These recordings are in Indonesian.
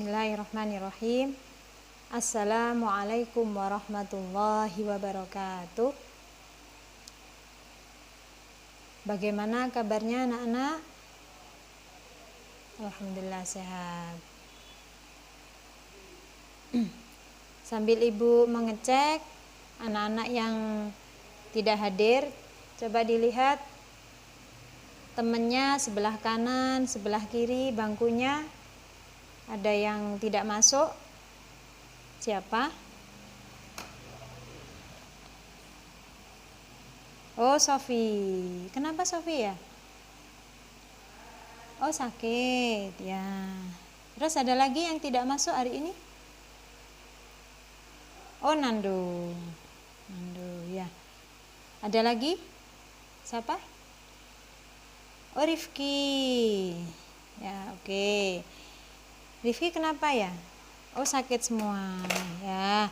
Bismillahirrahmanirrahim. Assalamualaikum warahmatullahi wabarakatuh. Bagaimana kabarnya anak-anak? Alhamdulillah sehat. Sambil ibu mengecek anak-anak yang tidak hadir, coba dilihat temennya sebelah kanan, sebelah kiri bangkunya. Ada yang tidak masuk? Siapa? Oh, Sofi. Kenapa Sofi ya? Oh, sakit ya. Terus ada lagi yang tidak masuk hari ini? Oh, Nando. Nando ya. Ada lagi? Siapa? Oh, Rifki. Ya, oke. Rifki kenapa ya? Oh, sakit semua ya.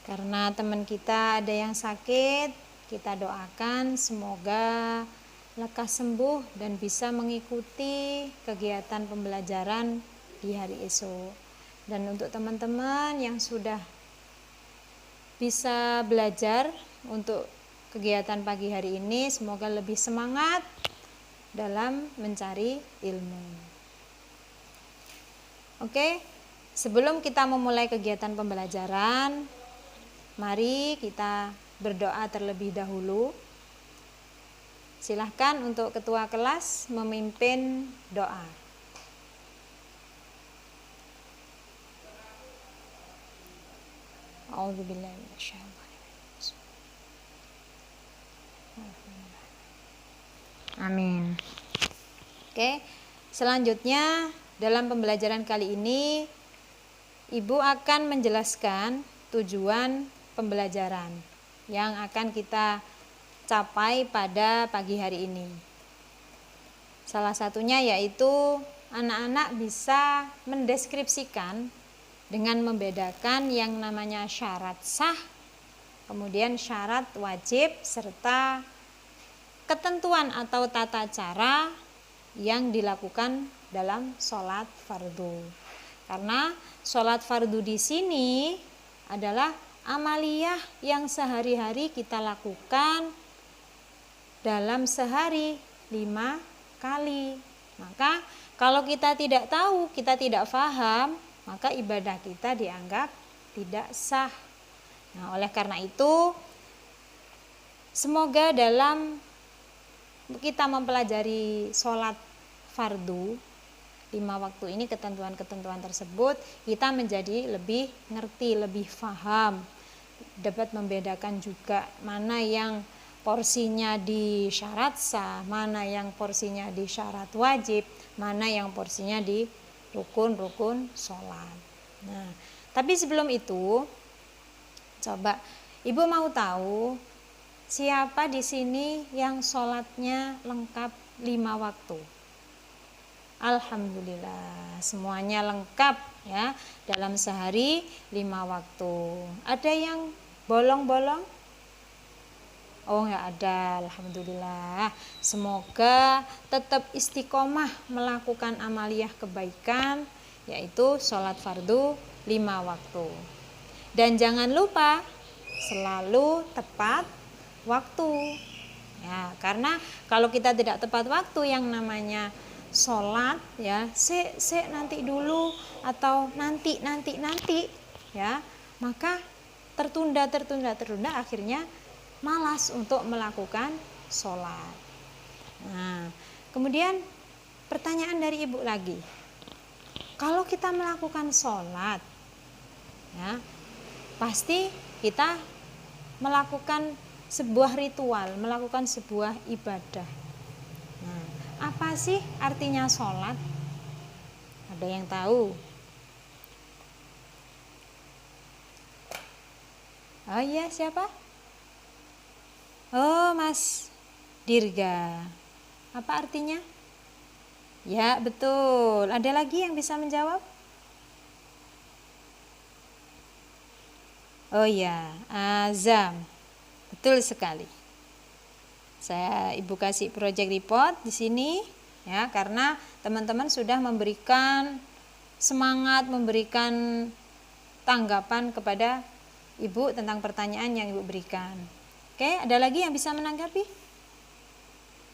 Karena teman kita ada yang sakit, kita doakan semoga lekas sembuh dan bisa mengikuti kegiatan pembelajaran di hari esok. Dan untuk teman-teman yang sudah bisa belajar untuk kegiatan pagi hari ini, semoga lebih semangat dalam mencari ilmu. Oke, sebelum kita memulai kegiatan pembelajaran, mari kita berdoa terlebih dahulu. Silahkan untuk ketua kelas memimpin doa. A'udzubillahi minasyaitonir rajim. Amin. Oke, selanjutnya dalam pembelajaran kali ini, Ibu akan menjelaskan tujuan pembelajaran yang akan kita capai pada pagi hari ini. Salah satunya yaitu anak-anak bisa mendeskripsikan dengan membedakan yang namanya syarat sah, kemudian syarat wajib, serta ketentuan atau tata cara yang dilakukan dalam sholat fardu. Karena sholat fardu di sini adalah amaliyah yang sehari-hari kita lakukan dalam sehari 5 kali. Maka kalau kita tidak tahu, kita tidak paham, maka ibadah kita dianggap tidak sah. Nah, oleh karena itu, semoga dalam kita mempelajari sholat fardu 5 waktu ini, ketentuan-ketentuan tersebut, kita menjadi lebih ngerti, lebih paham, dapat membedakan juga mana yang porsinya di syarat sah, mana yang porsinya di syarat wajib, mana yang porsinya di rukun-rukun sholat. Nah, tapi sebelum itu, coba Ibu mau tahu siapa di sini yang sholatnya lengkap 5 waktu? Alhamdulillah, semuanya lengkap ya dalam sehari 5 waktu. Ada yang bolong-bolong? Oh, enggak ada. Alhamdulillah. Semoga tetap istiqomah melakukan amaliyah kebaikan, yaitu sholat fardu 5 waktu. Dan jangan lupa selalu tepat waktu. Ya, karena kalau kita tidak tepat waktu, yang namanya sholat ya, nanti dulu atau nanti ya, maka tertunda akhirnya malas untuk melakukan sholat. Nah, kemudian pertanyaan dari Ibu lagi, kalau kita melakukan sholat ya, pasti kita melakukan sebuah ritual, melakukan sebuah ibadah. Nah, apa sih artinya sholat? Ada yang tahu? Oh iya, siapa? Oh, Mas Dirga. Apa artinya? Ya, betul. Ada lagi yang bisa menjawab? Oh iya, azam. Betul sekali. Ibu kasih project report di sini ya, karena teman-teman sudah memberikan semangat memberikan tanggapan kepada Ibu tentang pertanyaan yang Ibu berikan. Oke, ada lagi yang bisa menanggapi?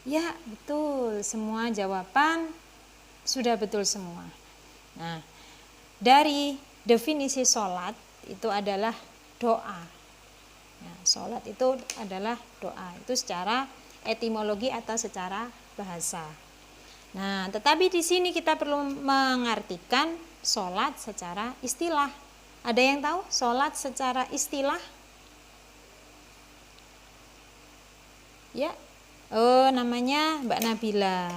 Ya, betul. Semua jawaban sudah betul semua. Nah, dari definisi sholat itu adalah doa. Nah, sholat itu adalah doa. Itu secara etimologi atau secara bahasa. Nah, tetapi di sini kita perlu mengartikan sholat secara istilah. Ada yang tahu sholat secara istilah? Ya, oh namanya Mbak Nabila.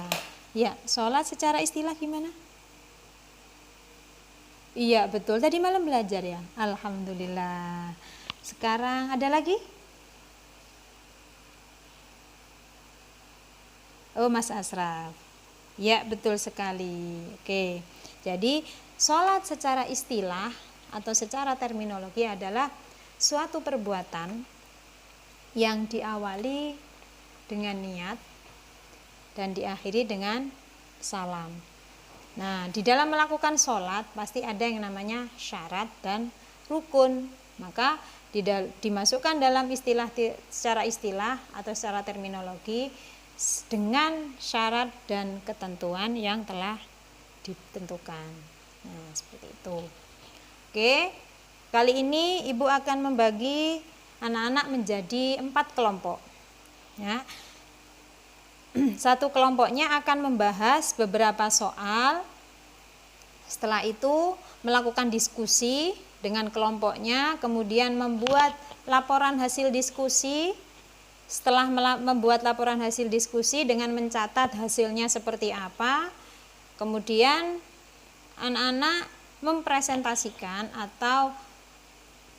Ya, sholat secara istilah gimana? Iya betul, tadi malam belajar ya. Alhamdulillah. Sekarang ada lagi? Oh Mas Asraf. Ya betul sekali. Oke, jadi sholat secara istilah atau secara terminologi adalah suatu perbuatan yang diawali dengan niat dan diakhiri dengan salam. Nah, di dalam melakukan sholat pasti ada yang namanya syarat dan rukun. Maka dimasukkan dalam istilah secara istilah atau secara terminologi dengan syarat dan ketentuan yang telah ditentukan. Nah, seperti itu. Oke, kali ini Ibu akan membagi anak-anak menjadi 4 kelompok. Ya. Satu kelompoknya akan membahas beberapa soal. Setelah itu melakukan diskusi dengan kelompoknya, kemudian membuat laporan hasil diskusi. Setelah membuat laporan hasil diskusi dengan mencatat hasilnya seperti apa, kemudian anak-anak mempresentasikan atau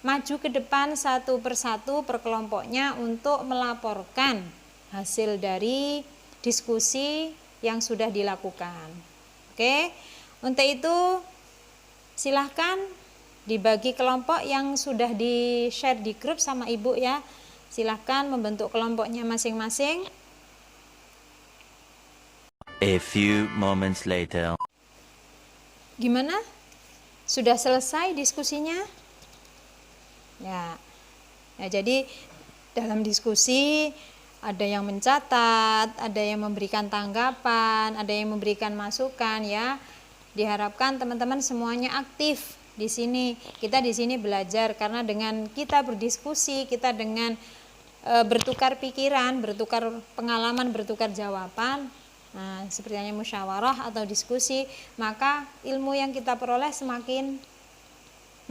maju ke depan satu persatu per kelompoknya untuk melaporkan hasil dari diskusi yang sudah dilakukan. Oke, untuk itu silahkan dibagi kelompok yang sudah di-share di grup sama Ibu ya. Silahkan membentuk kelompoknya masing-masing. A few moments later. Gimana? Sudah selesai diskusinya? Ya. Ya, jadi dalam diskusi ada yang mencatat, ada yang memberikan tanggapan, ada yang memberikan masukan ya. Diharapkan teman-teman semuanya aktif di sini. Kita di sini belajar karena dengan kita berdiskusi, kita dengan bertukar pikiran, bertukar pengalaman, bertukar jawaban. Nah, seperti hanya musyawarah atau diskusi, maka ilmu yang kita peroleh semakin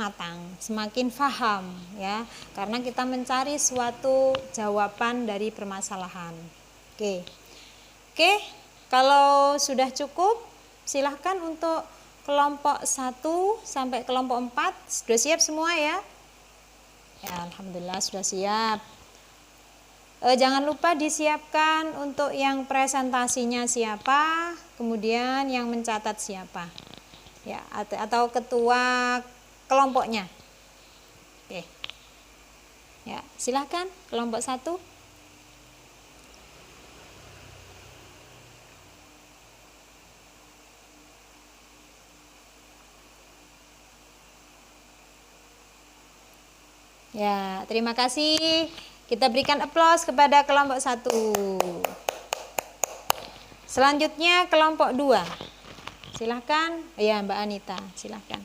matang, semakin paham ya, karena kita mencari suatu jawaban dari permasalahan. Oke, kalau sudah cukup silahkan untuk kelompok 1 sampai kelompok 4 sudah siap semua ya? Ya, alhamdulillah sudah siap. Jangan lupa disiapkan untuk yang presentasinya siapa, kemudian yang mencatat siapa ya, atau ketua kelompoknya. Oke. Ya, silahkan kelompok 1. Ya, terima kasih. Kita berikan aplaus kepada kelompok 1. Selanjutnya kelompok 2. Silahkan. Ya, Mbak Anita, silahkan.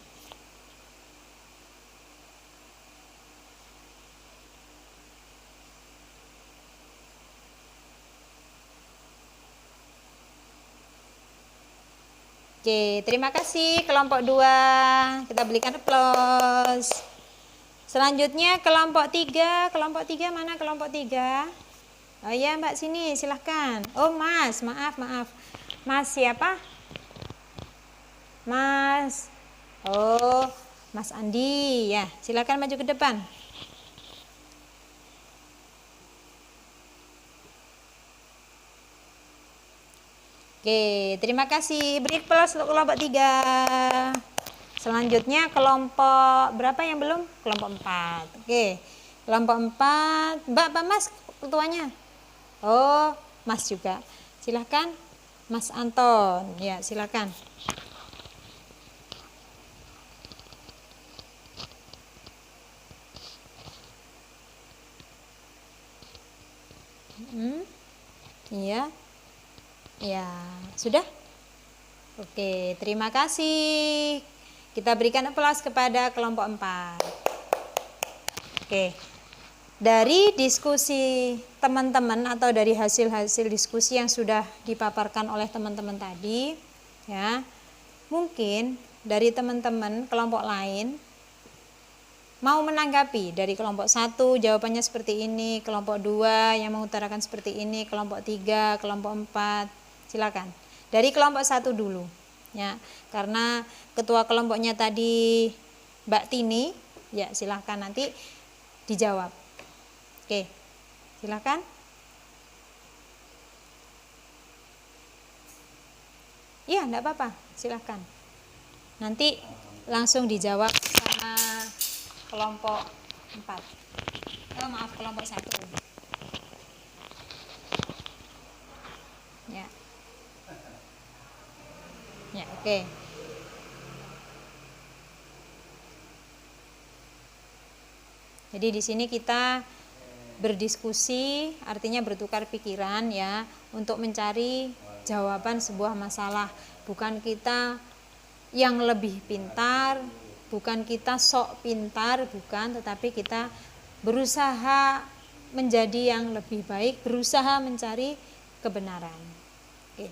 Oke, terima kasih kelompok 2. Kita berikan aplaus. Selanjutnya kelompok 3. Kelompok 3 mana kelompok 3? Oh ya Mbak sini silahkan. Oh Mas, maaf. Mas siapa? Mas. Oh, Mas Andi ya. Silahkan maju ke depan. Oke, terima kasih. Beri aplaus untuk kelompok 3. Selanjutnya kelompok berapa yang belum? Kelompok 4. Oke. Kelompok 4. Mbak, Pak Mas ketuanya? Oh, Mas juga. Silahkan. Mas Anton. Ya, silahkan. Iya. Ya, sudah? Oke, terima kasih. Kita berikan aplaus kepada kelompok 4. Oke. Dari diskusi teman-teman atau dari hasil-hasil diskusi yang sudah dipaparkan oleh teman-teman tadi, ya. Mungkin dari teman-teman kelompok lain mau menanggapi dari kelompok 1 jawabannya seperti ini, kelompok 2 yang mengutarakan seperti ini, kelompok 3, kelompok 4. Silakan. Dari kelompok 1 dulu. Ya, karena ketua kelompoknya tadi Mbak Tini, ya silakan nanti dijawab. Oke. Silakan. Iya, enggak apa-apa. Silakan. Nanti langsung dijawab sama kelompok 4. Oh, maaf, kelompok 1. Ya. Ya, oke. Jadi di sini kita berdiskusi, artinya bertukar pikiran ya, untuk mencari jawaban sebuah masalah. Bukan kita yang lebih pintar, bukan kita sok pintar, bukan, tetapi kita berusaha menjadi yang lebih baik, berusaha mencari kebenaran. Oke.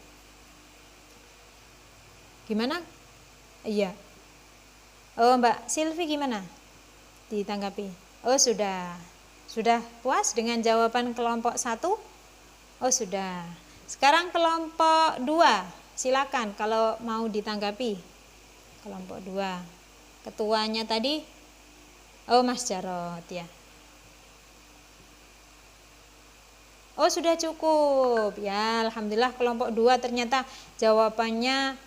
Gimana? Iya. Oh, Mbak Silvi gimana? Ditanggapi. Oh, sudah. Sudah puas dengan jawaban kelompok 1? Oh, sudah. Sekarang kelompok 2. Silakan kalau mau ditanggapi. Kelompok 2. Ketuanya tadi, oh Mas Jarot ya. Oh, sudah cukup. Ya, alhamdulillah kelompok 2 ternyata jawabannya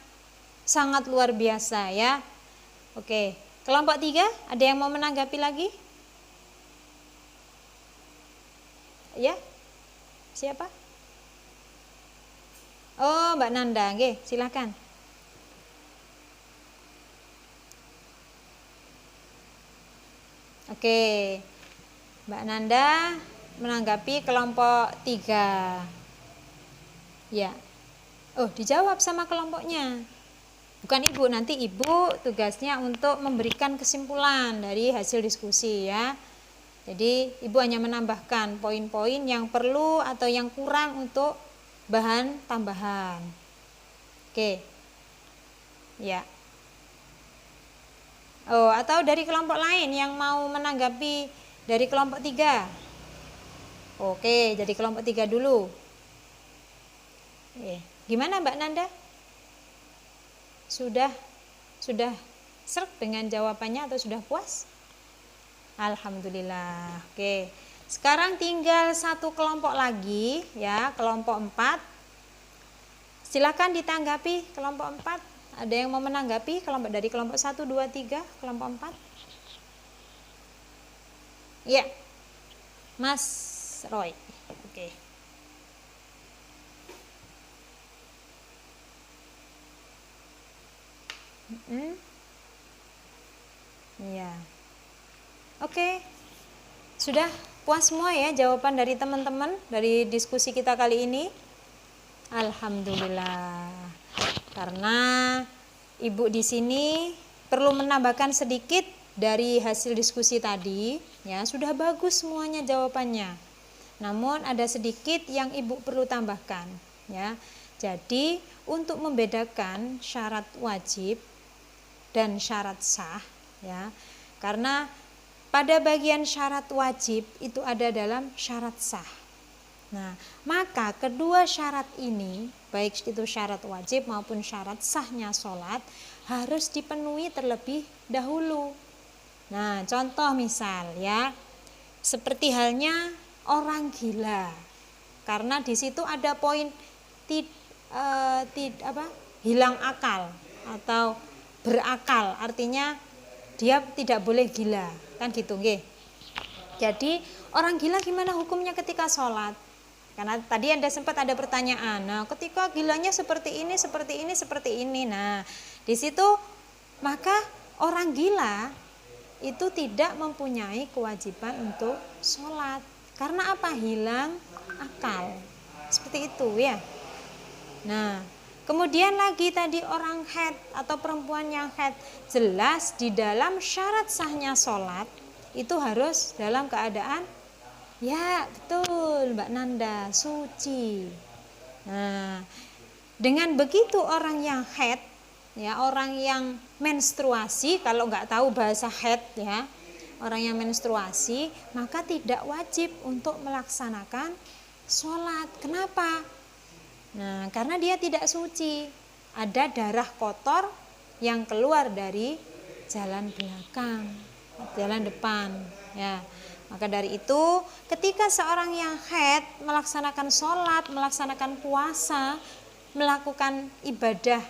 sangat luar biasa ya. Oke, kelompok 3 ada yang mau menanggapi lagi? Ya, siapa? Oh, Mbak Nanda, oke, silakan. Oke, Mbak Nanda menanggapi kelompok 3. Ya, oh dijawab sama kelompoknya. Bukan Ibu, nanti Ibu tugasnya untuk memberikan kesimpulan dari hasil diskusi ya. Jadi Ibu hanya menambahkan poin-poin yang perlu atau yang kurang untuk bahan tambahan. Oke. Ya. Oh, atau dari kelompok lain yang mau menanggapi dari kelompok 3. Oke, jadi kelompok 3 dulu. Gimana Mbak Nanda? Sudah serg dengan jawabannya atau sudah puas? Alhamdulillah. Oke. Sekarang tinggal satu kelompok lagi ya, kelompok 4. Silakan ditanggapi kelompok 4. Ada yang mau menanggapi kelompok dari kelompok 1, 2, 3, kelompok 4? Ya. Mas Roy. Oke. Iya. Oke. Sudah puas semua ya jawaban dari teman-teman dari diskusi kita kali ini? Alhamdulillah. Karena Ibu di sini perlu menambahkan sedikit dari hasil diskusi tadi, ya, sudah bagus semuanya jawabannya. Namun ada sedikit yang Ibu perlu tambahkan, ya. Jadi, untuk membedakan syarat wajib dan syarat sah, ya. Karena pada bagian syarat wajib itu ada dalam syarat sah. Nah, maka kedua syarat ini, baik itu syarat wajib maupun syarat sahnya sholat, harus dipenuhi terlebih dahulu. Nah, contoh misal ya, seperti halnya orang gila, karena di situ ada poin hilang akal atau berakal, artinya dia tidak boleh gila, kan gitu nggih. Jadi orang gila gimana hukumnya ketika sholat? Karena tadi sempat ada pertanyaan, nah ketika gilanya seperti ini, seperti ini, seperti ini. Nah, di situ maka orang gila itu tidak mempunyai kewajiban untuk sholat. Karena apa? Hilang akal. Seperti itu ya. Nah, kemudian lagi tadi orang haid atau perempuan yang haid, jelas di dalam syarat sahnya sholat itu harus dalam keadaan, ya betul Mbak Nanda, suci. Nah, dengan begitu orang yang haid, ya orang yang menstruasi, kalau nggak tahu bahasa haid ya, orang yang menstruasi, maka tidak wajib untuk melaksanakan sholat. Kenapa? Nah, karena dia tidak suci, ada darah kotor yang keluar dari jalan belakang, jalan depan, ya. Maka dari itu, ketika seorang yang haid melaksanakan sholat, melaksanakan puasa, melakukan ibadah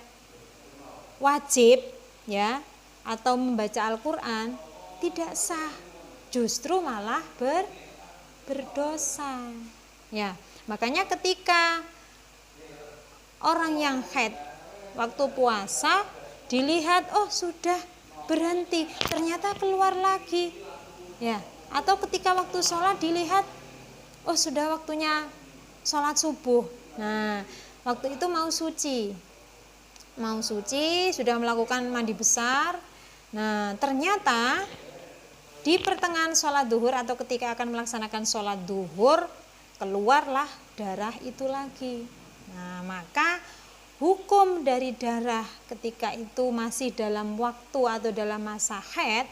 wajib, ya, atau membaca Al-Quran, tidak sah, justru malah berdosa, ya. Makanya ketika orang yang haid waktu puasa dilihat, oh sudah berhenti, ternyata keluar lagi, ya. Atau ketika waktu sholat dilihat, oh sudah waktunya sholat subuh. Nah, waktu itu mau suci, sudah melakukan mandi besar. Nah, ternyata di pertengahan sholat duhur atau ketika akan melaksanakan sholat duhur, keluarlah darah itu lagi. Nah, maka hukum dari darah ketika itu masih dalam waktu atau dalam masa haid,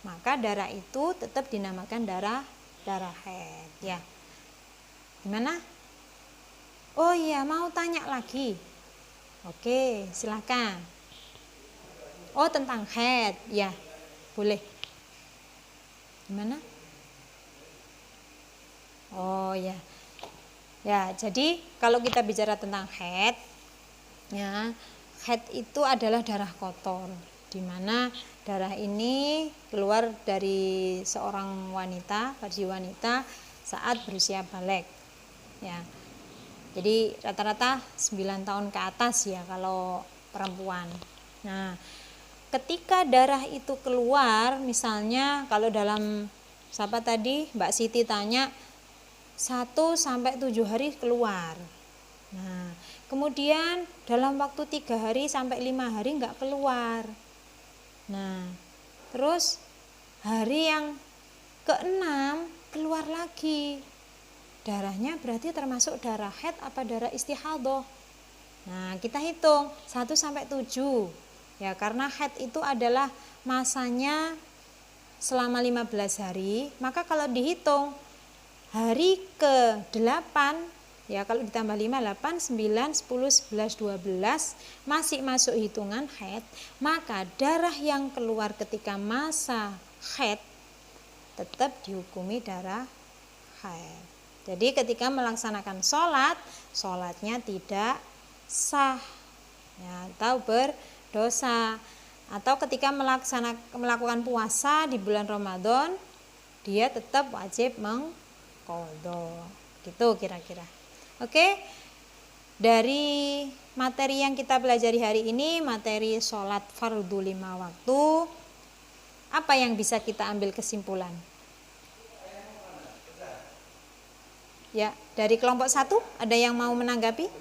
maka darah itu tetap dinamakan darah haid, ya. Gimana? Oh iya, mau tanya lagi? Oke, silakan. Oh, tentang haid, ya, boleh. Gimana? Oh ya. Ya, jadi kalau kita bicara tentang haid, ya, haid itu adalah darah kotor, di mana darah ini keluar dari seorang wanita, bagi wanita saat berusia balik, ya. Jadi rata-rata 9 tahun ke atas ya kalau perempuan. Nah, ketika darah itu keluar, misalnya kalau dalam siapa tadi Mbak Siti tanya 1-7 hari keluar. Nah, kemudian dalam waktu 3 hari sampai 5 hari enggak keluar. Nah, terus hari yang ke-6 keluar lagi. Darahnya berarti termasuk darah haid apa darah istihadhah? Nah, kita hitung 1-7. Ya, karena haid itu adalah masanya selama 15 hari, maka kalau dihitung hari ke-8, ya kalau ditambah 5, 8, 9, 10, 11, 12 masih masuk hitungan haid, maka darah yang keluar ketika masa haid tetap dihukumi darah haid. Jadi ketika melaksanakan sholat, sholatnya tidak sah, ya, atau berdosa. Atau ketika melakukan puasa di bulan Ramadan, dia tetap wajib mengqadha. Gitu kira-kira. Oke. Dari materi yang kita pelajari hari ini, materi sholat fardu 5 waktu, apa yang bisa kita ambil kesimpulan? Ya, dari kelompok 1 ada yang mau menanggapi?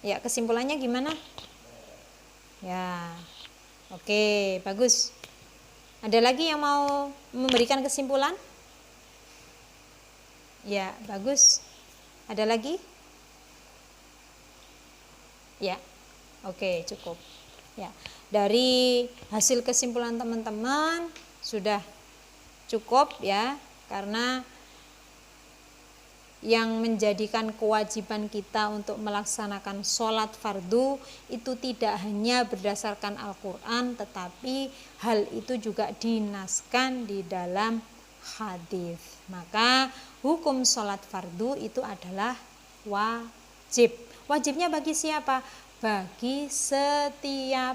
Ya, kesimpulannya gimana? Ya, oke, bagus. Ada lagi yang mau memberikan kesimpulan? Ya, bagus. Ada lagi? Ya, oke, cukup. Ya, dari hasil kesimpulan teman-teman sudah cukup ya, karena yang menjadikan kewajiban kita untuk melaksanakan sholat fardu itu tidak hanya berdasarkan Al-Quran, tetapi hal itu juga dinaskan di dalam hadis. Maka hukum sholat fardu itu adalah wajib. Wajibnya bagi siapa? Bagi setiap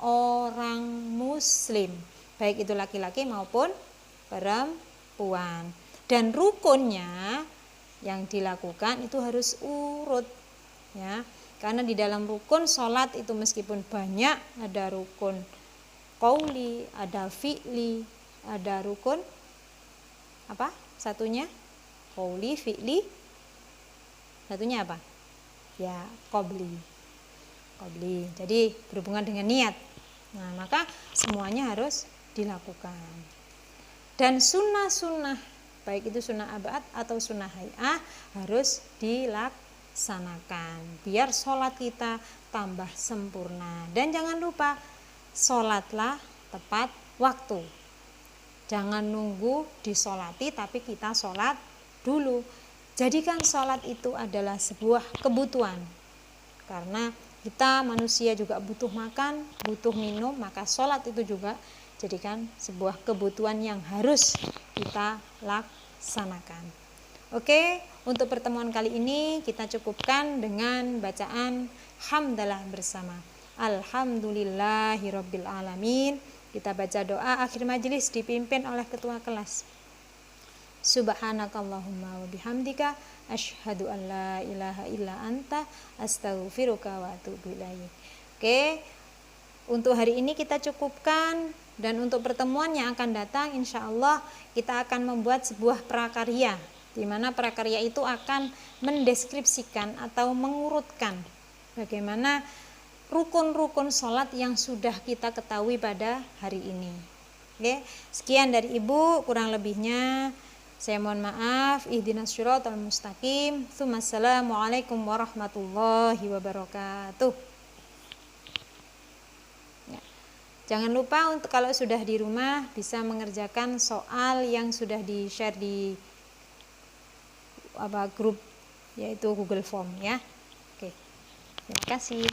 orang muslim, baik itu laki-laki maupun perempuan. Dan rukunnya yang dilakukan itu harus urut, ya, karena di dalam rukun sholat itu meskipun banyak, ada rukun qauli, ada fi'li, ada rukun apa satunya, qauli, fi'li, satunya apa? Ya, qobli. Jadi berhubungan dengan niat. Nah, maka semuanya harus dilakukan. Dan sunnah-sunnah, baik itu sunnah abad atau sunnah hay'ah, harus dilaksanakan biar sholat kita tambah sempurna. Dan jangan lupa, sholatlah tepat waktu. Jangan nunggu disolati tapi kita sholat dulu. Jadikan sholat itu adalah sebuah kebutuhan. Karena kita manusia juga butuh makan, butuh minum, maka sholat itu juga jadikan sebuah kebutuhan yang harus kita laksanakan. Oke, untuk pertemuan kali ini kita cukupkan dengan bacaan hamdalah bersama. Alhamdulillahirabbil alamin. Kita baca doa akhir majelis dipimpin oleh ketua kelas. Subhanakallahumma wa bihamdika asyhadu an la ilaha illa anta astaghfiruka wa atubu ilaik. Oke, untuk hari ini kita cukupkan, dan untuk pertemuan yang akan datang insyaallah kita akan membuat sebuah prakarya, di mana prakarya itu akan mendeskripsikan atau mengurutkan bagaimana rukun-rukun sholat yang sudah kita ketahui pada hari ini. Oke, sekian dari Ibu, kurang lebihnya saya mohon maaf. Ihdinas syiratal mustaqim. Assalamualaikum warahmatullahi wabarakatuh. Ya. Jangan lupa untuk kalau sudah di rumah bisa mengerjakan soal yang sudah di-share di grup, yaitu Google Form ya. Oke. Terima kasih.